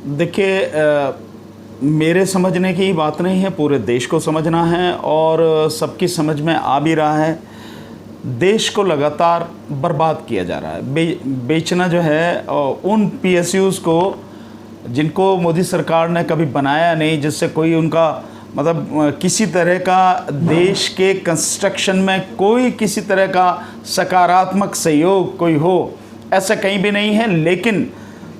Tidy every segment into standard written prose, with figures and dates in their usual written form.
देखिए, मेरे समझने की बात नहीं है, पूरे देश को समझना है और सबकी समझ में आ भी रहा है। देश को लगातार बर्बाद किया जा रहा है। बेचना जो है उन पीएसयूज़ को जिनको मोदी सरकार ने कभी बनाया नहीं, जिससे कोई उनका मतलब किसी तरह का देश के कंस्ट्रक्शन में कोई किसी तरह का सकारात्मक सहयोग कोई हो, ऐसा कहीं भी नहीं है। लेकिन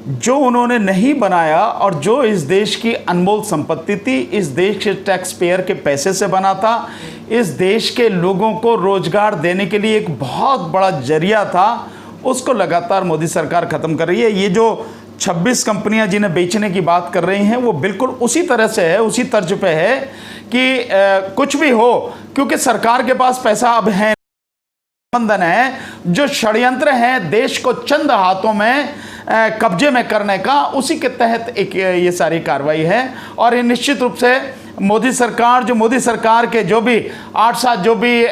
जो उन्होंने नहीं बनाया और जो इस देश की अनमोल संपत्ति थी, इस देश के टैक्स पेयर के पैसे से बना था, इस देश के लोगों को रोजगार देने के लिए एक बहुत बड़ा जरिया था, उसको लगातार मोदी सरकार ख़त्म कर रही है। ये जो 26 कंपनियां जिन्हें बेचने की बात कर रही हैं, वो बिल्कुल उसी तरह से है, उसी तर्ज पे है कि कुछ भी हो, क्योंकि सरकार के पास पैसा अब है, बंधन है, जो षड्यंत्र है देश को चंद हाथों में कब्जे में करने का, उसी के तहत एक ये सारी कार्रवाई है। और ये निश्चित रूप से मोदी सरकार के जो भी 8-7 जो भी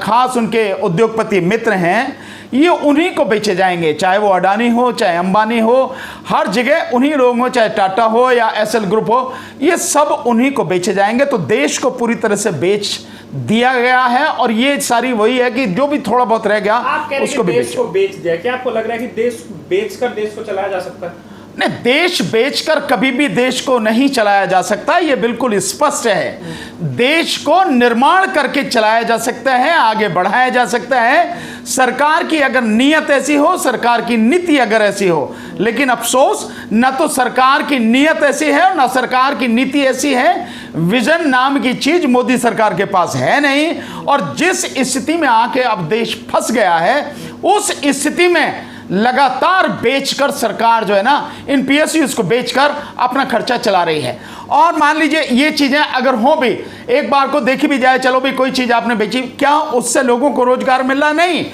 खास उनके उद्योगपति मित्र हैं, ये उन्हीं को बेचे जाएंगे, चाहे वो अडानी हो, चाहे अंबानी हो, हर जगह उन्हीं लोगों हो, चाहे टाटा हो या एसएल ग्रुप हो, ये सब उन्हीं को बेचे जाएंगे। तो देश को पूरी तरह से बेच दिया गया है और ये सारी वही है कि जो भी थोड़ा बहुत रह गया उसको भी बेच दिया। क्या आपको लग रहा है कि देश बेचकर देश को चलाया जा सकता है? नहीं, देश बेचकर कभी भी देश को नहीं चलाया जा सकता, ये बिल्कुल स्पष्ट है। देश को निर्माण करके चलाया जा सकता है, आगे बढ़ाया जा सकता है, सरकार की अगर नीयत ऐसी हो, सरकार की नीति अगर ऐसी हो। लेकिन अफसोस, न तो सरकार की नीयत ऐसी है और न सरकार की नीति ऐसी है। विजन नाम की चीज मोदी सरकार के पास है नहीं। और जिस स्थिति में आके अब देश फंस गया है, उस स्थिति में लगातार बेचकर सरकार जो है ना, इन पीएसयूज़ को बेचकर अपना खर्चा चला रही है। और मान लीजिए ये चीजें अगर हो भी, एक बार को देखी भी जाए, चलो भी कोई चीज आपने बेची, क्या उससे लोगों को रोजगार मिल रहा? नहीं,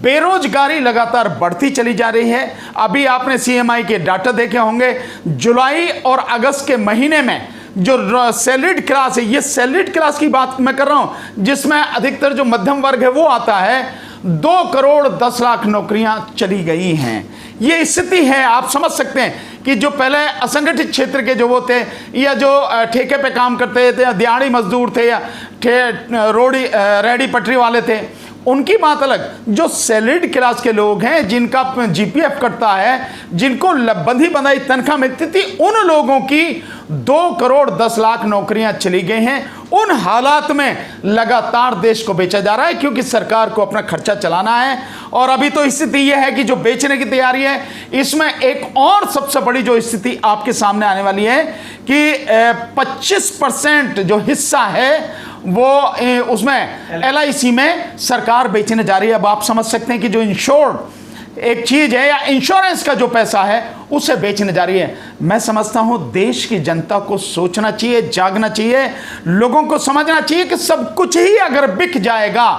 बेरोजगारी लगातार बढ़ती चली जा रही है। अभी आपने सीएमआई के डाटा देखे होंगे, जुलाई और अगस्त के महीने में जो सैलरीड क्लास है, ये सैलरीड क्लास की बात मैं कर रहा हूं, जिसमें अधिकतर जो मध्यम वर्ग है वो आता है, 2 करोड़ 10 लाख नौकरियां चली गई हैं। ये स्थिति है, आप समझ सकते हैं कि जो पहले असंगठित क्षेत्र के जो वो थे, या जो ठेके पे काम करते थे, या दिहाड़ी मजदूर थे, या रेहड़ी पटरी वाले थे, उनकी बात अलग। जो सैलरीड क्लास के लोग हैं, जिनका जीपीएफ कटता है, जिनको बंधी बंधाई तनख्वाह मिलती थी, उन लोगों की 2 करोड़ 10 लाख नौकरियां चली गई हैं। उन हालात में लगातार देश को बेचा जा रहा है, क्योंकि सरकार को अपना खर्चा चलाना है। और अभी तो स्थिति यह है कि जो बेचने की तैयारी है, इसमें एक और सबसे बड़ी जो स्थिति आपके सामने आने वाली है कि 25% जो हिस्सा है वो उसमें एलआईसी में सरकार बेचने जा रही है। अब आप समझ सकते हैं कि जो इंश्योर्ड एक चीज है, या इंश्योरेंस का जो पैसा है, उसे बेचने जा रही है। मैं समझता हूं देश की जनता को सोचना चाहिए, जागना चाहिए, लोगों को समझना चाहिए कि सब कुछ ही अगर बिक जाएगा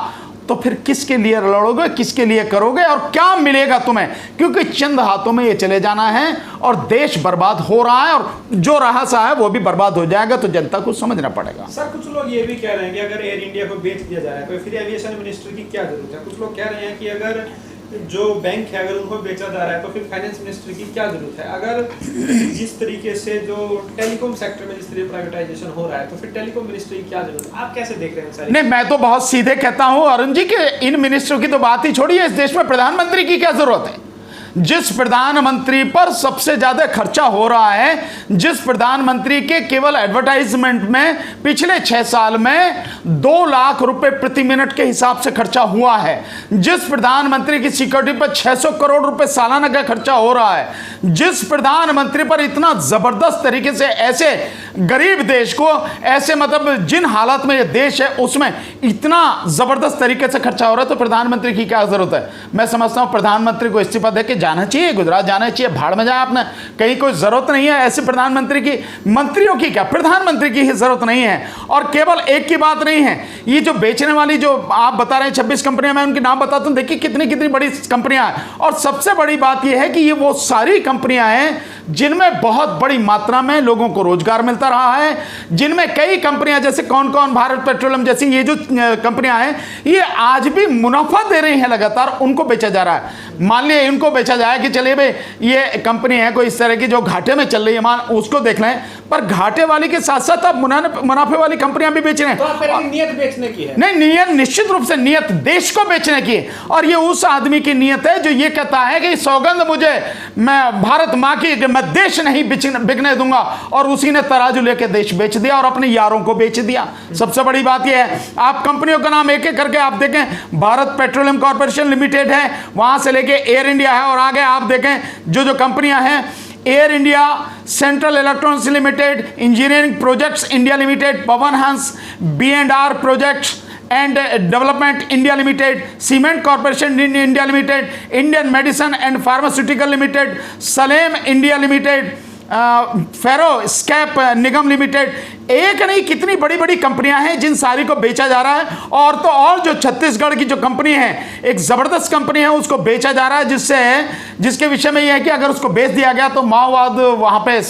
तो फिर किसके लिए लड़ोगे, किसके लिए करोगे और क्या मिलेगा तुम्हें? क्योंकि चंद हाथों में ये चले जाना है और देश बर्बाद हो रहा है, और जो रहा सा है वो भी बर्बाद हो जाएगा। तो जनता को समझना पड़ेगा। सर, कुछ लोग ये भी कह रहे हैं कि अगर एयर इंडिया को बेच दिया जाए तो फिर एविएशन मिनिस्टर की क्या जरूरत है? कुछ लोग कह रहे हैं कि अगर जो बैंक है अगर उनको बेचा जा रहा है तो फिर फाइनेंस मिनिस्टर की क्या जरूरत है? अगर जिस तरीके से जो टेलीकॉम सेक्टर में जिस तरह प्राइवेटाइजेशन हो रहा है, तो फिर टेलीकॉम मिनिस्टर की क्या जरूरत है? आप कैसे देख रहे हैं सर? नहीं, मैं तो बहुत सीधे कहता हूं अरुण जी कि इन मिनिस्टरों की तो बात ही छोड़िए, इस देश में प्रधानमंत्री की क्या जरूरत है? जिस प्रधानमंत्री पर सबसे ज्यादा खर्चा हो रहा है, जिस प्रधानमंत्री के केवल एडवर्टाइजमेंट में पिछले 6 साल में 2 लाख रुपए प्रति मिनट के हिसाब से खर्चा हुआ है, जिस प्रधानमंत्री की सिक्योरिटी पर 600 करोड़ रुपए सालाना का खर्चा हो रहा है, जिस प्रधानमंत्री पर इतना जबरदस्त तरीके से ऐसे गरीब देश को, ऐसे मतलब जिन हालात में ये देश है उसमें इतना जबरदस्त तरीके से खर्चा हो रहा है, तो प्रधानमंत्री की क्या जरूरत है? मैं समझता हूं प्रधानमंत्री को इस्तीफा देके जाना चाहिए, गुजरात जाना चाहिए, भाड़ में जाए आपने, कहीं कोई जरूरत नहीं है ऐसे प्रधानमंत्री की। मंत्रियों की क्या, प्रधानमंत्री की ही जरूरत नहीं है। और केवल एक की बात नहीं है, ये जो बेचने वाली जो आप बता रहे हैं 26 कंपनियां, मैं उनके नाम बताता हूं, देखिए कितनी कितनी बड़ी कंपनियां हैं। और सबसे बड़ी बात यह है कि ये वो सारी कंपनियां हैं जिनमें बहुत बड़ी मात्रा में लोगों को रोजगार मिलता रहा है, जिनमें कई कंपनियां जैसे कौन कौन, भारत पेट्रोलियम जैसी ये जो कंपनियां हैं, ये आज भी मुनाफा दे रही हैं लगातार, उनको बेचा जा रहा है। मान लिया इनको बेचा जाए कि चलिए भाई ये कंपनी है कोई इस तरह की जो घाटे में चल रही है, मान उसको देख लें, पर घाटे वाली के साथ साथ आप मुनाफे वाली कंपनियां भी बेच रहे हैं। तो आप कह रहे हैं नियत बेचने की है? नहीं, नियत निश्चित रूप से नियत देश को बेचने की है, और ये उस आदमी की नियत है जो ये कहता है कि सौगंध मुझे, मैं भारत मां की, मैं देश नहीं बिकने दूंगा, और उसी ने तराजू लेके देश बेच दिया और अपने यारों को बेच दिया। सबसे बड़ी बात यह है, आप कंपनियों का नाम एक एक करके आप देखें, भारत पेट्रोलियम कॉर्पोरेशन लिमिटेड है, वहां से लेके एयर इंडिया है, और आगे आप देखें जो जो कंपनियां हैं, Air India, central electronics limited, engineering projects India limited, Pawan Hans, B&R projects and development India limited, cement corporation India limited, Indian medicine and pharmaceutical limited, Salem India limited, ferro scrap Nigam limited, एक नहीं कितनी बड़ी बड़ी कंपनियां हैं जिन सारी को बेचा जा रहा है। और तो और जो छत्तीसगढ़ की जो कंपनी है, एक जबरदस्त कंपनी है, उसको बेचा जा रहा है, जिसके विषय में यह है कि अगर उसको बेच दिया गया तो माओवाद वहां पे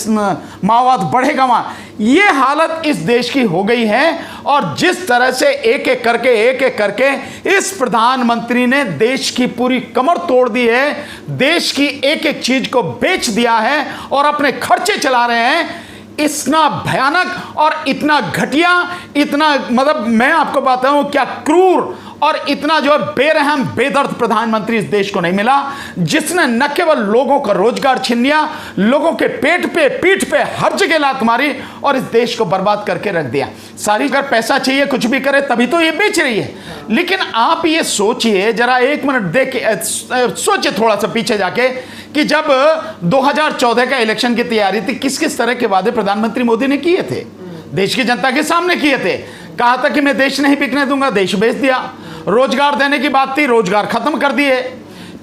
माओवाद बढ़ेगा वहां। ये हालत इस देश की हो गई है, और जिस तरह से एक एक करके इस प्रधानमंत्री ने देश की पूरी कमर तोड़ दी है, देश की एक एक चीज को बेच दिया है और अपने खर्चे चला रहे हैं, इतना भयानक और इतना घटिया, इतना मतलब मैं आपको बताऊं क्या क्रूर और इतना जो है बेरहम बेदर्द प्रधानमंत्री इस देश को नहीं मिला, जिसने न केवल लोगों का रोजगार छीन लिया, लोगों के पेट पे पीठ पे हर जगह लात मारी और इस देश को बर्बाद करके रख दिया। सारी अगर पैसा चाहिए कुछ भी करे तभी तो ये बेच रही है। लेकिन आप ये सोचिए जरा, एक मिनट देख सोचिए थोड़ा सा पीछे जाके कि जब 2014 का इलेक्शन की तैयारी थी, किस किस तरह के वादे प्रधानमंत्री मोदी ने किए थे, देश की जनता के सामने किए थे। कहा था कि मैं देश नहीं बिकने दूंगा, देश बेच दिया। रोजगार देने की बात थी, रोजगार खत्म कर दिए।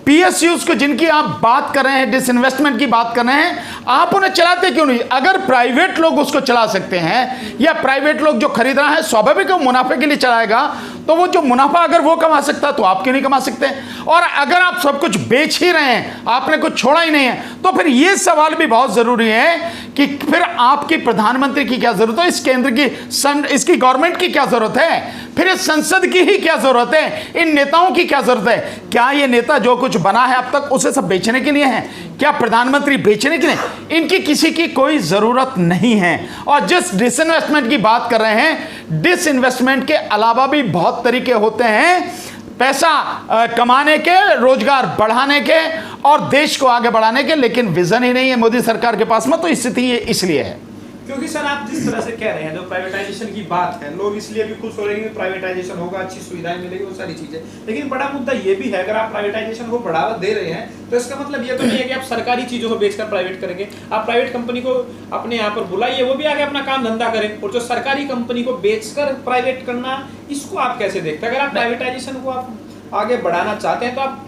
PSUs को जिनकी आप बात कर रहे हैं, डिसइन्वेस्टमेंट की बात कर रहे हैं, आप उन्हें चलाते क्यों नहीं? अगर प्राइवेट लोग उसको चला सकते हैं, या प्राइवेट लोग जो खरीद रहा है स्वाभाविक मुनाफे के लिए चलाएगा, तो वो जो मुनाफा अगर वो कमा सकता तो आप क्यों नहीं कमा सकते? और अगर आप सब कुछ बेच ही रहे हैं, आपने कुछ छोड़ा ही नहीं है, तो फिर ये सवाल भी बहुत जरूरी है कि फिर आपकी प्रधानमंत्री की क्या जरूरत है, इस केंद्र की इसकी गवर्नमेंट की क्या जरूरत है, फिर इस संसद की ही क्या जरूरत है, इन नेताओं की क्या जरूरत है? क्या ये नेता जो कुछ बना है अब तक उसे सब बेचने के लिए है? क्या प्रधानमंत्री बेचने के लिए? इनकी किसी की कोई जरूरत नहीं है। और जिस डिसइन्वेस्टमेंट की बात कर रहे हैं, डिसइन्वेस्टमेंट के अलावा भी बहुत तरीके होते हैं पैसा कमाने के, रोजगार बढ़ाने के और देश को आगे बढ़ाने के, लेकिन विजन ही नहीं है मोदी सरकार के पास में। तो स्थिति ये इसलिए है क्योंकि सर आप जिस तरह से कह रहे हैं, जो प्राइवेटाइजेशन की बात है, लोग इसलिए भी खुश हो रहे हैं कि प्राइवेटाइजेशन होगा, अच्छी सुविधाएं मिलेगी, वो सारी चीजें। लेकिन बड़ा मुद्दा ये भी है, अगर आप प्राइवेटाइजेशन को बढ़ावा दे रहे हैं तो इसका मतलब ये तो नहीं है कि आप सरकारी चीजों को बेचकर प्राइवेट करेंगे। आप प्राइवेट कंपनी को अपने यहाँ पर बुलाइए, वो भी आगे अपना काम धंधा करें, और जो सरकारी कंपनी को बेचकर प्राइवेट करना, इसको आप कैसे देखते हैं? अगर आप प्राइवेटाइजेशन को आप आगे बढ़ाना चाहते हैं तो आप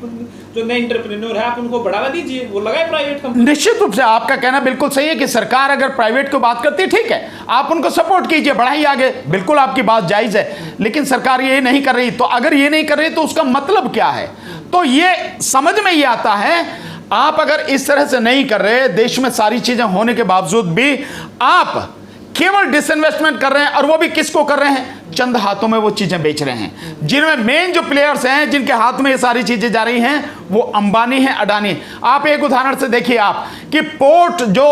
जो नए एंटरप्रेन्योर है आप उनको बढ़ावा दीजिए, वो लगाए प्राइवेट कंपनी। निश्चित रूप से आपका कहना बिल्कुल सही है कि सरकार अगर प्राइवेट को बात करती है, ठीक है, आप उनको सपोर्ट कीजिए, बढ़ाइए आगे, बिल्कुल आपकी बात जायज है। लेकिन सरकार ये नहीं कर रही, तो अगर ये नहीं कर रही तो उसका मतलब क्या है? तो ये समझ में ये आता है, आप अगर इस तरह से नहीं कर रहे, देश में सारी चीजें होने के बावजूद भी आप केवल डिसइन्वेस्टमेंट कर रहे हैं, और वो भी किसको कर रहे हैं? चंद हाथों में वो चीजें बेच रहे हैं। जिनमें मेन जो प्लेयर्स हैं, जिनके हाथ में ये सारी चीजें जा रही हैं, वो अंबानी है, अडानी। आप एक उदाहरण से देखिए आप कि पोर्ट जो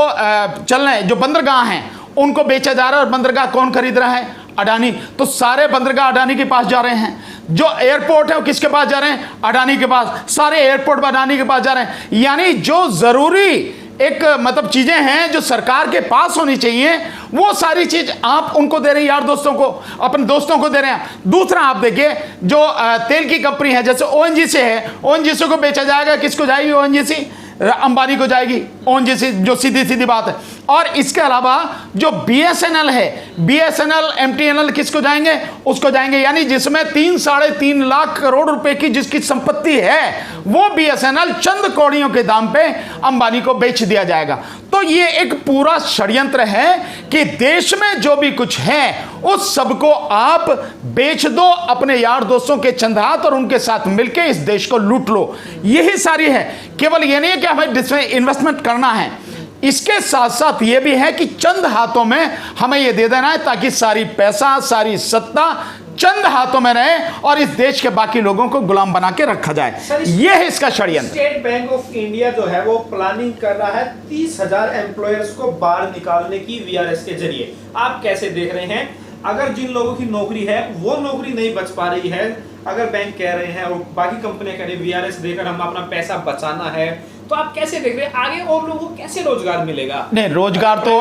चल रहे हैं, जो बंदरगाह हैं, उनको बेचा जा रहा है, और बंदरगाह कौन खरीद रहा है? अडानी। तो सारे बंदरगाह अडानी के पास जा रहे हैं। जो एयरपोर्ट है वो किसके पास जा रहे हैं? अडानी के पास। सारे एयरपोर्ट अडानी के पास जा रहे हैं। यानी जो जरूरी एक मतलब चीजें हैं जो सरकार के पास होनी चाहिए, वो सारी चीज आप उनको दे रहे हैं, यार दोस्तों को, अपने दोस्तों को दे रहे हैं। दूसरा आप देखिए, जो तेल की कंपनी है जैसे ONGC है, ONGC को बेचा जाएगा, किसको जाएगी ONGC? अंबानी को जाएगी ONGC, जो सीधी सीधी बात है। और इसके अलावा जो BSNL है, BSNL MTNL किसको जाएंगे? उसको जाएंगे। यानी जिसमें 3-3.5 लाख करोड़ रुपए की जिसकी संपत्ति है, वो BSNL चंद कौड़ियों के दाम पे अंबानी को बेच दिया जाएगा। तो ये एक पूरा षड्यंत्र है कि देश में जो भी कुछ है उस सबको आप बेच दो अपने यार दोस्तों के चंद हाथ, और उनके साथ मिलकर इस देश को लूट लो। यही सारी है। केवल ये नहीं है कि हमें इन्वेस्टमेंट करना है, इसके साथ साथ ये भी है कि चंद हाथों में हमें ये दे देना है ताकि सारी पैसा, सारी सत्ता चंद हाथों में रहे और इस देश के बाकी लोगों को गुलाम बना के रखा जाए। यह है इसका षड्यंत्र। स्टेट बैंक ऑफ इंडिया जो है वो प्लानिंग कर रहा है 30,000 एम्प्लॉयर्स को बाहर निकालने की वीआरएस के जरिए। आप कैसे देख रहे हैं? अगर जिन लोगों की नौकरी है वो नौकरी नहीं बच पा रही है, अगर बैंक कह रहे हैं और बाकी कंपनियां कह रही है वीआरएस देकर हम अपना पैसा बचाना है, तो आप कैसे देख रहे हैं आगे और लोगों को कैसे रोजगार मिलेगा? नहीं, रोजगार तो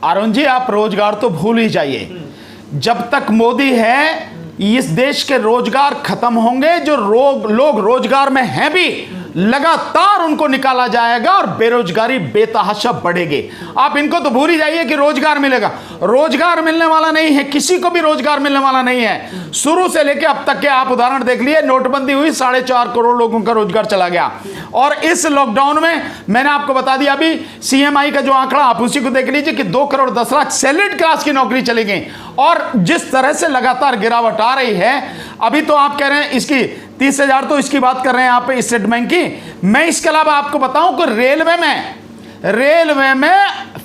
अरुण जी आप रोजगार तो भूल ही जाइए। जब तक मोदी है इस देश के रोजगार खत्म होंगे। जो लोग रोजगार में हैं भी लगातार उनको निकाला जाएगा और बेरोजगारी बेतहाशा बढ़ेगी। आप इनको तो भूल ही जाइए कि रोजगार मिलेगा। रोजगार मिलने वाला नहीं है, किसी को भी रोजगार मिलने वाला नहीं है। शुरू से लेकर अब तक के आप उदाहरण देख लिए, नोटबंदी हुई 4.5 करोड़ लोगों का रोजगार चला गया। और इस लॉकडाउन में मैंने आपको बता दिया, अभी सीएमआई का जो आंकड़ा आप उसी को देख लीजिए कि 2 करोड़ 10 लाख सैलरीड क्लास की नौकरी चली गई। और जिस तरह से लगातार गिरावट आ रही है, अभी तो आप कह रहे हैं इसकी 30,000 तो इसकी बात कर रहे हैं आप स्टेट बैंक की। मैं इसके अलावा आपको बताऊं कि रेलवे में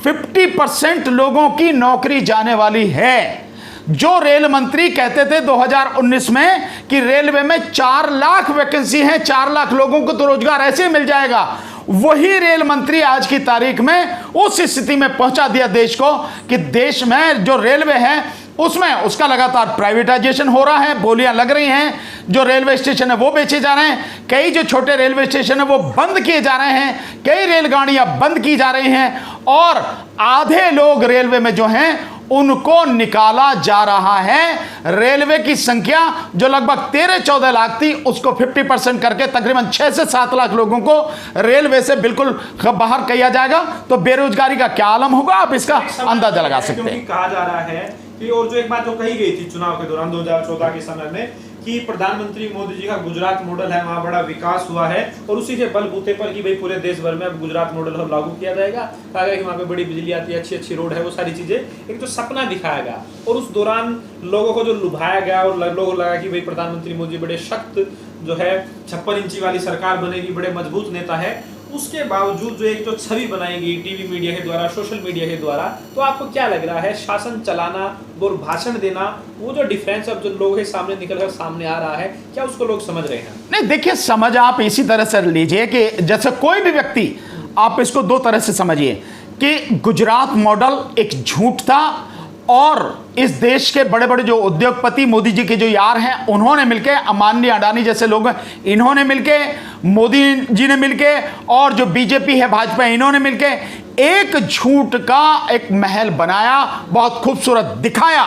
50% लोगों की नौकरी जाने वाली है। जो रेल मंत्री कहते थे 2019 में कि रेलवे में 4 लाख वैकेंसी है, 4 लाख लोगों को तो रोजगार ऐसे ही मिल जाएगा, वही रेल मंत्री आज की तारीख में उस स्थिति में पहुंचा दिया देश को कि देश में जो रेलवे है उसमें उसका लगातार प्राइवेटाइजेशन हो रहा है। बोलियां लग रही हैं, जो रेलवे स्टेशन है वो बेचे जा रहे हैं, कई जो छोटे रेलवे स्टेशन है वो बंद किए जा रहे हैं, कई रेलगाड़ियां बंद की जा रही हैं और आधे लोग रेलवे में जो हैं उनको निकाला जा रहा है। रेलवे की संख्या जो लगभग 13-14 लाख थी उसको 50% करके तकरीबन 6 से 7 लाख लोगों को रेलवे से बिल्कुल बाहर किया जाएगा। तो बेरोजगारी का क्या आलम होगा, आप इसका अंदाजा लगा सकते हैं। कहा जा रहा है कि और जो एक बात जो कही गई थी चुनाव के दौरान 2014 के समय में कि प्रधानमंत्री मोदी जी का गुजरात मॉडल है, वहां बड़ा विकास हुआ है और उसी के बलबूते पर कि भाई पूरे देश भर में अब गुजरात मॉडल लागू किया जाएगा। कहा गया कि वहां पे बड़ी बिजली आती है, अच्छी रोड है, वो सारी चीजें एक तो सपना दिखाया गया और उस दौरान लोगों को जो लुभाया गया और लोगों को लगा कि भाई प्रधानमंत्री मोदी बड़े सख्त जो है 56 इंची वाली सरकार बनेगी, बड़े मजबूत नेता है। उसके बावजूद जो एक जो छवि बनाएगी टीवी मीडिया के द्वारा, सोशल मीडिया के द्वारा, तो आपको क्या लग रहा है शासन चलाना और भाषण देना, वो जो डिफरेंस अब जो लोगों के सामने निकलकर सामने आ रहा है, क्या उसको लोग समझ रहे हैं? नहीं, देखिए समझ आप इसी तरह से लीजिए कि जैसे कोई भी व्यक्ति, आप इसको 2 तरह से समझिए कि गुजरात मॉडल एक झूठ था और इस देश के बड़े बड़े जो उद्योगपति मोदी जी के जो यार हैं उन्होंने मिलके, अंबानी अडानी जैसे लोग इन्होंने मिलके, मोदी जी ने मिलके और जो बीजेपी है भाजपा इन्होंने मिलके एक झूठ का एक महल बनाया, बहुत खूबसूरत दिखाया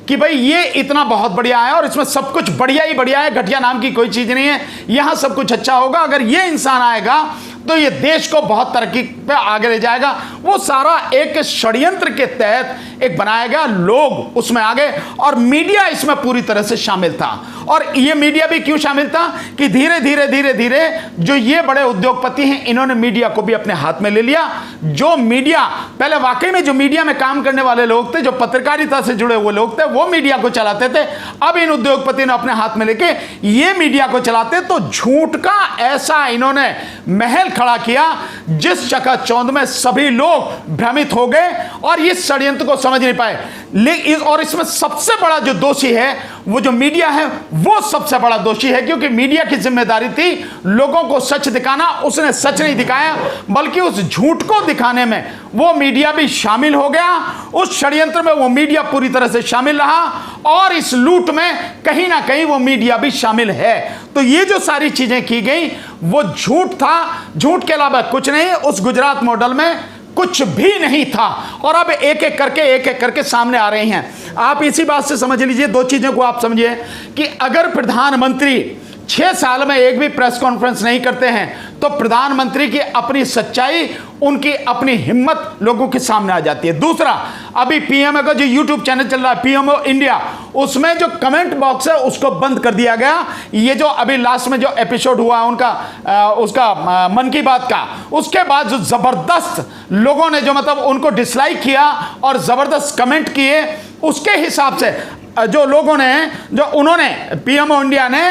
कि भाई ये इतना बहुत बढ़िया है और इसमें सब कुछ बढ़िया ही बढ़िया है, घटिया नाम की कोई चीज नहीं है, यहां सब कुछ अच्छा होगा, अगर ये इंसान आएगा तो ये देश को बहुत तरक्की पे आगे ले जाएगा। वो सारा एक षड्यंत्र के तहत एक बनाया गया, लोग उसमें आ गए और मीडिया इसमें पूरी तरह से शामिल था। और ये मीडिया भी क्यों शामिल था कि धीरे धीरे जो ये बड़े उद्योगपति हैं इन्होंने मीडिया को भी अपने हाथ में ले लिया। जो मीडिया पहले वाकई में जो मीडिया में काम करने वाले लोग थे, जो पत्रकारिता से जुड़े हुए लोग थे, वो मीडिया को चलाते थे, अब इन उद्योगपति ने अपने हाथ में लेके ये मीडिया को चलाते। तो झूठ का ऐसा इन्होंने महल खड़ा किया जिस चकाचौंध में सभी लोग भ्रमित हो गए और इस षड्यंत्र को समझ नहीं पाए। और इसमें सबसे बड़ा जो दोषी है वो जो मीडिया है, वो सबसे बड़ा दोषी है, क्योंकि मीडिया की जिम्मेदारी थी लोगों को सच दिखाना, उसने सच नहीं दिखाया बल्कि उस झूठ को दिखाने में वो मीडिया भी शामिल हो गया। उस षड्यंत्र में वो मीडिया पूरी तरह से शामिल रहा और इस लूट में कहीं ना कहीं वो मीडिया भी शामिल है। तो ये जो सारी चीजें की गई वो झूठ था, झूठ के अलावा कुछ नहीं। उस गुजरात मॉडल में कुछ भी नहीं था और अब एक एक करके सामने आ रही हैं। आप इसी बात से समझ लीजिए, 2 चीजों को आप समझिए कि अगर प्रधानमंत्री 6 साल में एक भी प्रेस कॉन्फ्रेंस नहीं करते हैं तो प्रधानमंत्री की अपनी सच्चाई, उनकी अपनी हिम्मत लोगों के सामने आ जाती है। दूसरा, अभी पीएमओ का जो यूट्यूब चैनल चल रहा है पीएमओ इंडिया, उसमें जो कमेंट बॉक्स है उसको बंद कर दिया गया। ये जो अभी लास्ट में जो एपिसोड हुआ उनका उसका मन की बात का, उसके बाद जो जबरदस्त लोगों ने जो मतलब उनको डिसलाइक किया और जबरदस्त कमेंट किए, उसके हिसाब से जो लोगों ने जो उन्होंने पीएमओ इंडिया ने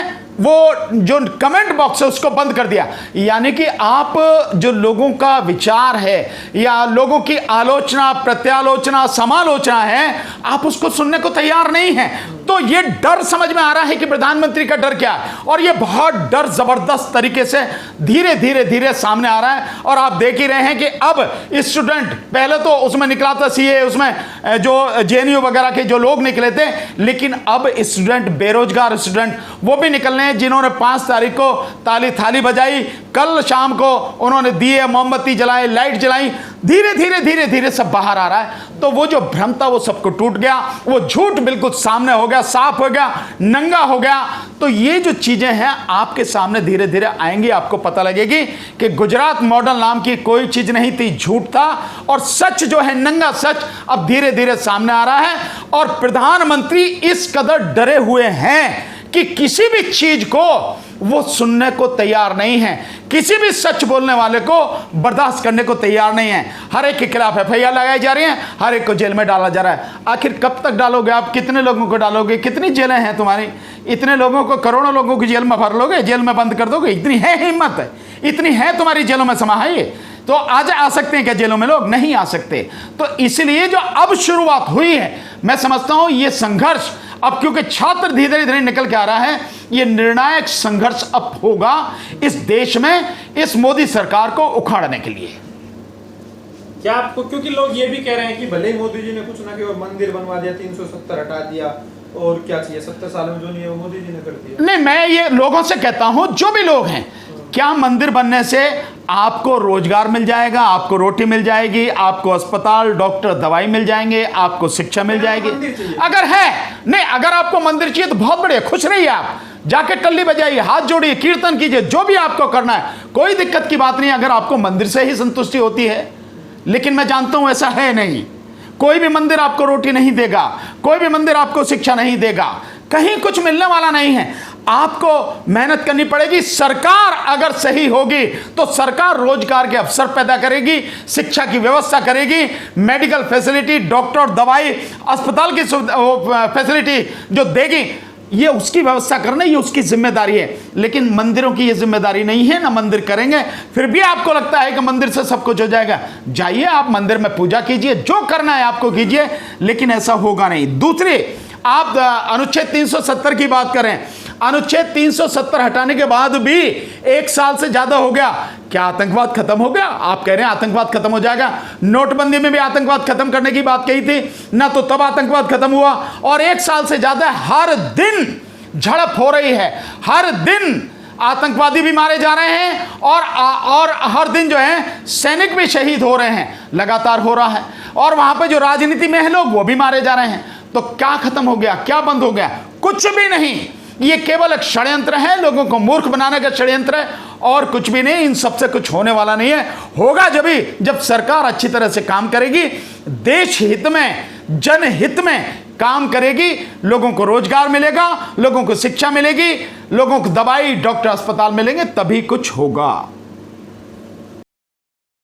वो जो कमेंट बॉक्स है उसको बंद कर दिया। यानी कि आप जो लोगों का विचार है या लोगों की आलोचना, प्रत्यालोचना, समालोचना है, आप उसको सुनने को तैयार नहीं हैं। तो ये डर समझ में आ रहा है कि प्रधानमंत्री का डर क्या है, और ये बहुत डर जबरदस्त तरीके से धीरे धीरे धीरे सामने आ रहा है। और आप देख ही रहे हैं कि अब स्टूडेंट, पहले तो उसमें निकला था सीए, उसमें जो जेएनयू वगैरह के जो लोग निकले थे, लेकिन अब स्टूडेंट, बेरोजगार स्टूडेंट वो भी निकलने हैं, जिन्होंने 5 तारीख को ताली थाली बजाई, कल शाम को उन्होंने दिए, मोमबत्ती जलाए, लाइट जलाई, धीरे धीरे धीरे धीरे सब बाहर आ रहा है। तो वो जो भ्रम था वो सबको टूट गया, वो झूठ बिल्कुल सामने हो गया, साफ हो गया, नंगा हो गया। तो ये जो चीजें हैं आपके सामने धीरे धीरे आएंगी, आपको पता लगेगी कि गुजरात मॉडल नाम की कोई चीज नहीं थी, झूठ था, और सच जो है, नंगा सच अब धीरे धीरे सामने आ रहा है। और प्रधानमंत्री इस कदर डरे हुए हैं कि किसी भी चीज को वो सुनने को तैयार नहीं है, किसी भी सच बोलने वाले को बर्दाश्त करने को तैयार नहीं है। हर एक के खिलाफ एफआईआर लगाई जा रही है, हर एक को जेल में डाला जा रहा है। आखिर कब तक डालोगे आप? कितने लोगों को डालोगे? कितनी जेलें हैं तुम्हारी? इतने लोगों को, करोड़ों लोगों की जेल में भर लोगे, जेल में बंद कर दोगे? इतनी है हिम्मत? इतनी है तुम्हारी जेलों में समाये? तो आज आ सकते हैं क्या जेलों में लोग? नहीं आ सकते। तो इसलिए जो अब शुरुआत हुई है, मैं समझता हूं ये संघर्ष अब, क्योंकि छात्र धीरे धीरे निकल के आ रहा है, ये निर्णायक संघर्ष अब होगा इस देश में, इस मोदी सरकार को उखाड़ने के लिए। क्या आपको, क्योंकि लोग ये भी कह रहे हैं कि भले ही मोदी जी ने कुछ ना कि मंदिर बनवा दिया, 370 हटा दिया, और क्या चाहिए, 70 साल में जो नहीं है वो मोदी जी ने कर दिया। नहीं, मैं ये लोगों से कहता हूं, जो भी लोग हैं, क्या मंदिर बनने से आपको रोजगार मिल जाएगा, आपको रोटी मिल जाएगी, आपको अस्पताल, डॉक्टर, दवाई मिल जाएंगे, आपको शिक्षा मिल जाएगी? अगर है, नहीं, अगर आपको मंदिर चाहिए तो बहुत बढ़िया, खुश रहिए, आप जाके टल्ली बजाइए, हाथ जोड़िए, कीर्तन कीजिए, जो भी आपको करना है, कोई दिक्कत की बात नहीं, अगर आपको मंदिर से ही संतुष्टि होती है। लेकिन मैं जानता हूं ऐसा है नहीं, कोई भी मंदिर आपको रोटी नहीं देगा, कोई भी मंदिर आपको शिक्षा नहीं देगा, कहीं कुछ मिलने वाला नहीं है। आपको मेहनत करनी पड़ेगी। सरकार अगर सही होगी तो सरकार रोजगार के अवसर पैदा करेगी, शिक्षा की व्यवस्था करेगी, मेडिकल फैसिलिटी, डॉक्टर, दवाई, अस्पताल की फैसिलिटी जो देगी, ये उसकी व्यवस्था करना, ये उसकी जिम्मेदारी है। लेकिन मंदिरों की ये जिम्मेदारी नहीं है, ना मंदिर करेंगे। फिर भी आपको लगता है कि मंदिर से सब कुछ हो जाएगा, जाइए आप मंदिर में पूजा कीजिए, जो करना है आपको कीजिए, लेकिन ऐसा होगा नहीं। दूसरी, आप अनुच्छेद 370 की बात करें, अनुच्छेद 370 हटाने के बाद भी 1 साल से ज्यादा हो गया, क्या आतंकवाद खत्म हो गया? आप कह रहे हैं आतंकवाद खत्म हो जाएगा। नोटबंदी में भी आतंकवाद खत्म करने की बात कही थी ना, तो तब आतंकवाद खत्म हुआ। और 1 साल से ज्यादा हर दिन झड़प हो रही है, हर दिन आतंकवादी भी मारे जा रहे हैं, और हर दिन जो है सैनिक भी शहीद हो रहे हैं, लगातार हो रहा है। और वहां पे जो राजनीति में है लोग, वो भी मारे जा रहे हैं। तो क्या खत्म हो गया? क्या बंद हो गया? कुछ भी नहीं। ये केवल एक षड्यंत्र है, लोगों को मूर्ख बनाने का षड्यंत्र है, और कुछ भी नहीं। इन सबसे कुछ होने वाला नहीं है। होगा जब सरकार अच्छी तरह से काम करेगी, देश हित में, जनहित में काम करेगी, लोगों को रोजगार मिलेगा, लोगों को शिक्षा मिलेगी, लोगों को दवाई, डॉक्टर, अस्पताल मिलेंगे, तभी कुछ होगा।